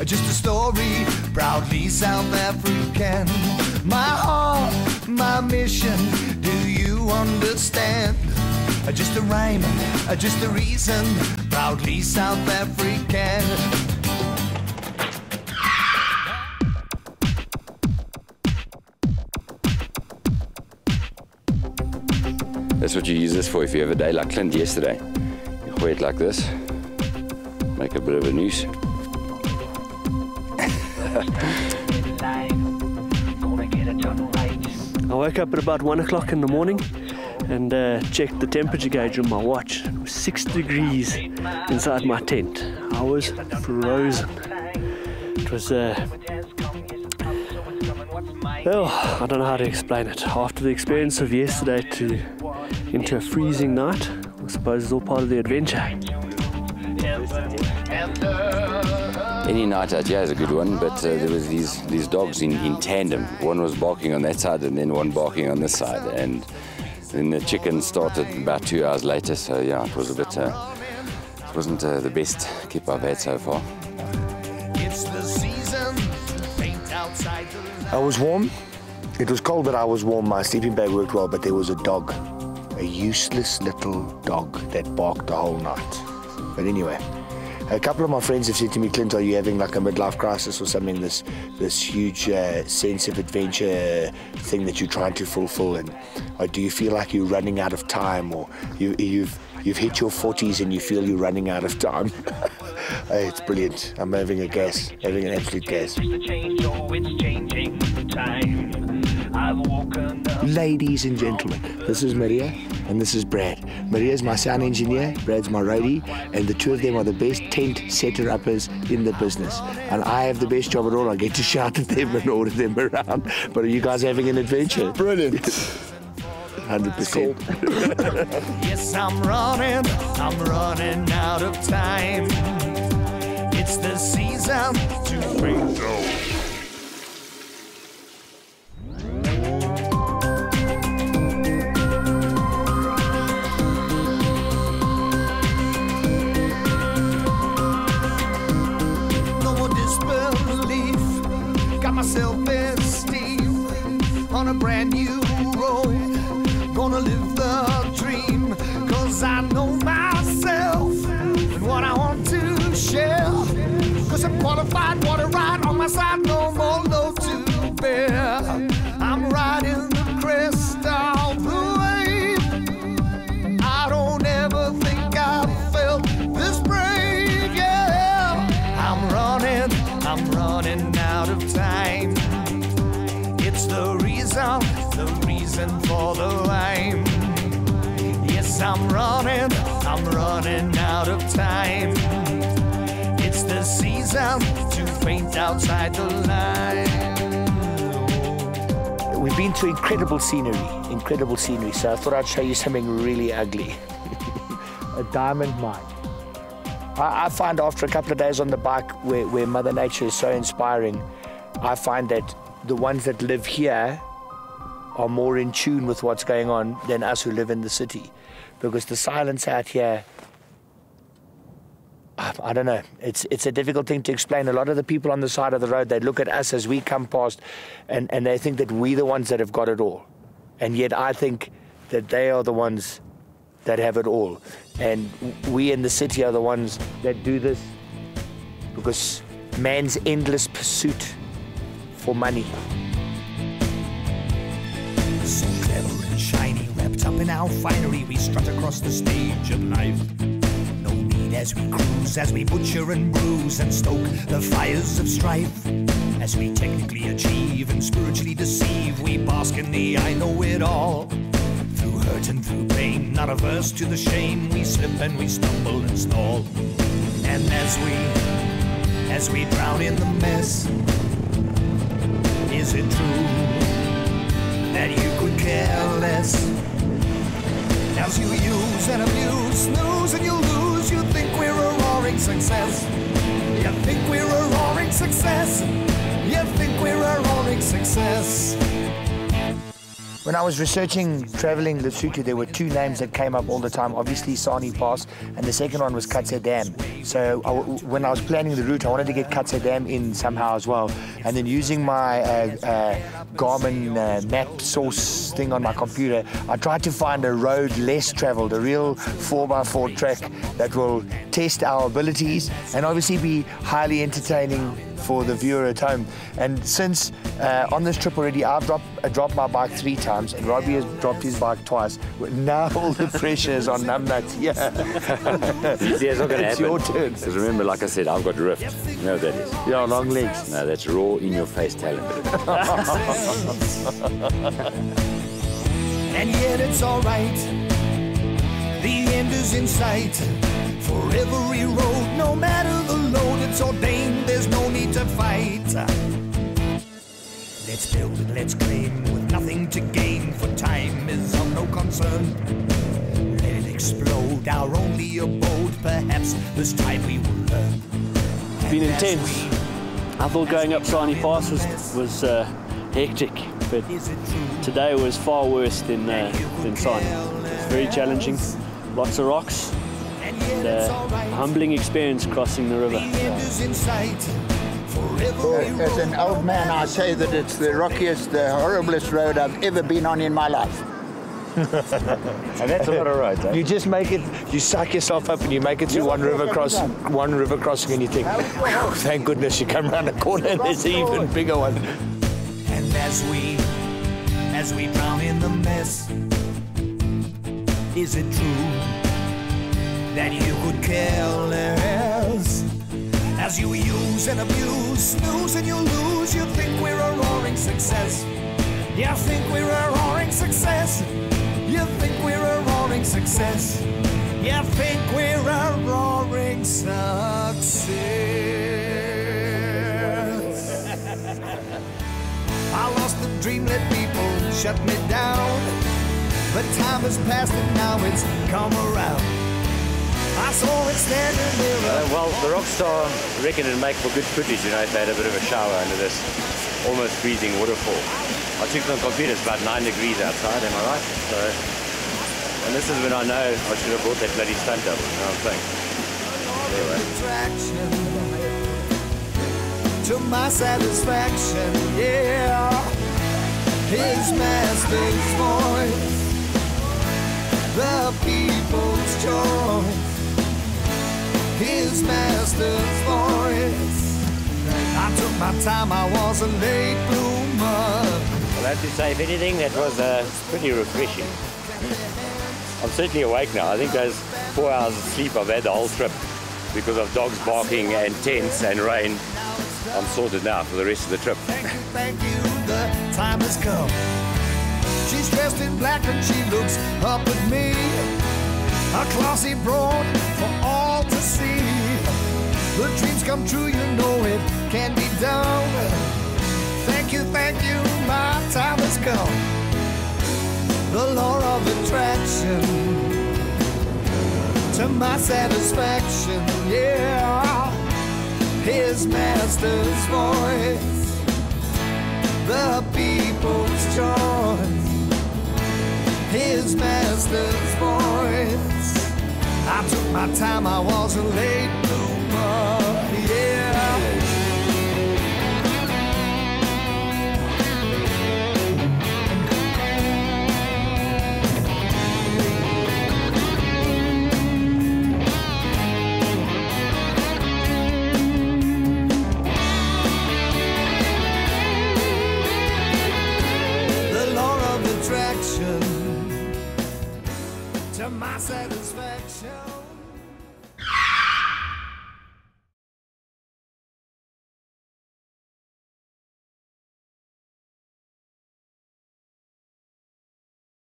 just a story, proudly South African. My heart, my mission, do you understand? Just a rhyme, just a reason, proudly South African. That's what you use this for if you have a day like Clint yesterday. You wear it like this, make a bit of a noose. I woke up at about 1 o'clock in the morning and checked the temperature gauge on my watch. It was 6 degrees inside my tent. I was frozen. It was, oh, I don't know how to explain it. After the experience of yesterday into a freezing night, I suppose it's all part of the adventure. Any night out here is a good one, but there was these dogs in tandem. One was barking on that side and then one barking on this side, and then the chicken started about 2 hours later. So yeah, it was a bit. It wasn't the best keep I've had so far. I was warm. It was cold, but I was warm. My sleeping bag worked well, but there was a dog, a useless little dog that barked the whole night. But anyway. A couple of my friends have said to me, Clint, are you having like a midlife crisis or something, this huge sense of adventure thing that you're trying to fulfill, and do you feel like you're running out of time, or you've hit your 40s and you feel you're running out of time? Hey, it's brilliant. I'm having an absolute gas. Ladies and gentlemen, this is Maria and this is Brad. Maria's my sound engineer, Brad's my roadie, and the two of them are the best tent setter-uppers in the business. And I have the best job at all. I get to shout at them and order them around. But are you guys having an adventure? Brilliant. 100%. Yes, I'm running out of time. It's the season to bring go. Self-esteem on a brand new road, gonna live the dream, cause I know myself and what I want to share, cause I'm qualified, water right on my side, no more load to bear. I'm riding the crest of the wave. I don't ever think I've felt this brave, yeah. I'm running out of time. It's the reason for the rhyme. Yes, I'm running out of time. It's the season to faint outside the line. We've been through incredible scenery, so I thought I'd show you something really ugly. A diamond mine. I find after a couple of days on the bike where Mother Nature is so inspiring, I find that the ones that live here are more in tune with what's going on than us who live in the city. Because the silence out here, I don't know, it's a difficult thing to explain. A lot of the people on the side of the road, they look at us as we come past and they think that we're the ones that have got it all. And yet I think that they are the ones that have it all. And we in the city are the ones that do this because man's endless pursuit for money. So clever and shiny, wrapped up in our finery, we strut across the stage of life. No need as we cruise, as we butcher and bruise and stoke the fires of strife. As we technically achieve and spiritually deceive, we bask in the I know it all. Through hurt and through pain, not averse to the shame, we slip and we stumble and stall. And as we drown in the mess, is it true that you could care less? As you use and abuse, snooze and you lose, you think we're a roaring success. You think we're a roaring success. You think we're a roaring success. When I was researching traveling Lesotho, there were two names that came up all the time. Obviously, Sani Pass, and the second one was Katse Dam. So when I was planning the route, I wanted to get Katse Dam in somehow as well. And then using my Garmin map source thing on my computer, I tried to find a road less traveled, a real 4x4 track that will test our abilities and obviously be highly entertaining for the viewer at home. And since on this trip already I've dropped my bike 3 times and Robbie has dropped his bike twice, now all the pressure is on numbnuts. Yeah. It's not going to happen. It's your turn. Because remember, like I said, I've got rift. You know what that is? Yeah, long legs. No, that's raw, in-your-face talent. And yet it's alright. The end is in sight. For every road, no matter the load, it's ordained, there's no need to fight. Let's build and let's claim, with nothing to gain, for time is of no concern. Let it explode, our only abode, perhaps this time we will learn. It's been intense. I thought going up Sani Pass was hectic, but today was far worse than Sani. It's very challenging, lots of rocks. And a humbling experience crossing the river. As an old man, I say that it's the rockiest, the horriblest road I've ever been on in my life. And that's a lot of roads, eh? You just make it, you psych yourself up and you make it through one river crossing and you think, oh, thank goodness you come around the corner and there's an even bigger one. And as we drown in the mess, is it true that you could care less? As you use and abuse, snooze and you lose, you think we're a roaring success. You think we're a roaring success. You think we're a roaring success. You think we're a roaring success. I lost the dream, let people shut me down. But time has passed and now it's come around. I saw it standing there. Well, the Rockstar reckon it'd make for good footage, you know, if they had a bit of a shower under this almost freezing waterfall. I checked on the computer, it's about 9 degrees outside, am I right? So, and this is when I know I should have brought that bloody stunt double, you know what I'm saying? Anyway. To my satisfaction, yeah. His master's voice, the people's choice. His master's voice. I took my time, I was a late bloomer. Well, I have to say, if anything, that was pretty refreshing. I'm certainly awake now. I think those 4 hours of sleep I've had the whole trip because of dogs barking and tents and rain. I'm sorted now for the rest of the trip. Thank you, the time has come. She's dressed in black and she looks up at me. A classy broad for all to see. The dreams come true, you know it can be done. Thank you, my time has come. The law of attraction, to my satisfaction, yeah. His master's voice, the people's choice. His master's voice. I took my time, I was a late bloomer, yeah. The law of attraction, to my satisfaction.